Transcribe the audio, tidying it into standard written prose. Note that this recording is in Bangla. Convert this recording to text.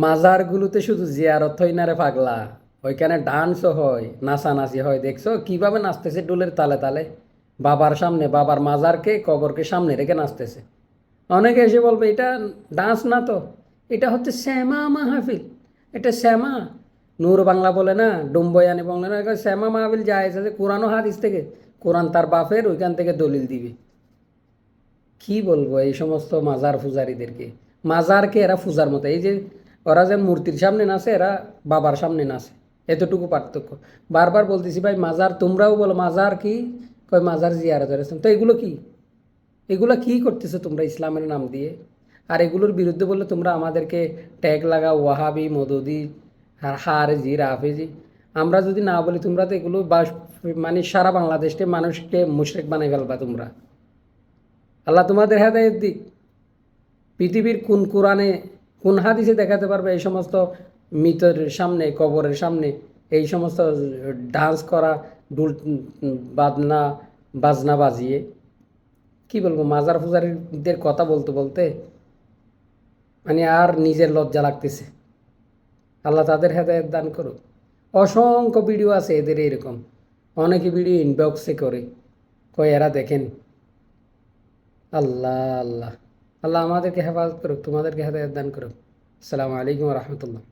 মাজারগুলোতে শুধু জিয়ারত হয় না রে পাগলা, ওইখানে ডান্সও হয়, নাচানাচি হয়। দেখছো কিভাবে নাচতেছে ডোলের তালে তালে, বাবার সামনে, বাবার মাজারকে কবরকে সামনে রেখে নাচতেছে। অনেকে এসে বলবে এটা ডান্স না তো, এটা হচ্ছে শ্যামা মাহফিল, এটা শ্যামা। নূর বাংলা বলে না, ডুম্বয়ানি বলে না, শ্যামা মাহফিল যায় যে কোরআন ও হাদিস থেকে, কোরআন তার বাপের, ওইখান থেকে দলিল দিবে। কি বলবো এই সমস্ত মাজার পূজারীদেরকে। মাজারকে এরা পূজার মতো, এই যে ওরা যে মূর্তির সামনে নাচে, এরা বাবার সামনে নাচে, এতটুকু পার্থক্য। বারবার বলতেছি ভাই, মাজার তোমরাও বলো মাজার কি, কয় মাজার জিয়ারত করেছেন। তো এগুলো কি, এগুলো কি করতেছো তোমরা ইসলামের নাম দিয়ে? আর এগুলোর বিরুদ্ধে বললে তোমরা আমাদেরকে ট্যাগ লাগাও ওয়াহাবি, মদদি, আর হারেজি, রাফেজি। আমরা যদি না বলি, তোমরা তো এগুলো মানে সারা বাংলাদেশকে মানুষকে মুশরিক বানাই ফেলবা তোমরা। আল্লাহ তোমাদের হেদায়েত দিক। পৃথিবীর কোন কোরআনে, কোন হাদিসে দেখাতে পারবে এই সমস্ত মৃতের সামনে, কবরের সামনে এই সমস্ত ডান্স করা, ডুল, বাজনা, বাজনা বাজিয়ে? কি বলবো, মাজার পূজারীদের কথা বলতে বলতে মানে আর নিজের লজ্জা লাগতেছে। আল্লাহ তাদের হেদায়েত দান করুক। অসংখ্য ভিডিও আছে এদের এরকম, অনেকে ভিডিও ইনবক্সে করে, কয় এরা দেখেন। আল্লাহ আল্লাহ, আল্লাহ আমাদেরকে হেফাজত করুক, তোমাদেরকে হেদায়েত দান করুক। আসসালামু আলাইকুম রহমতুল্লাহ।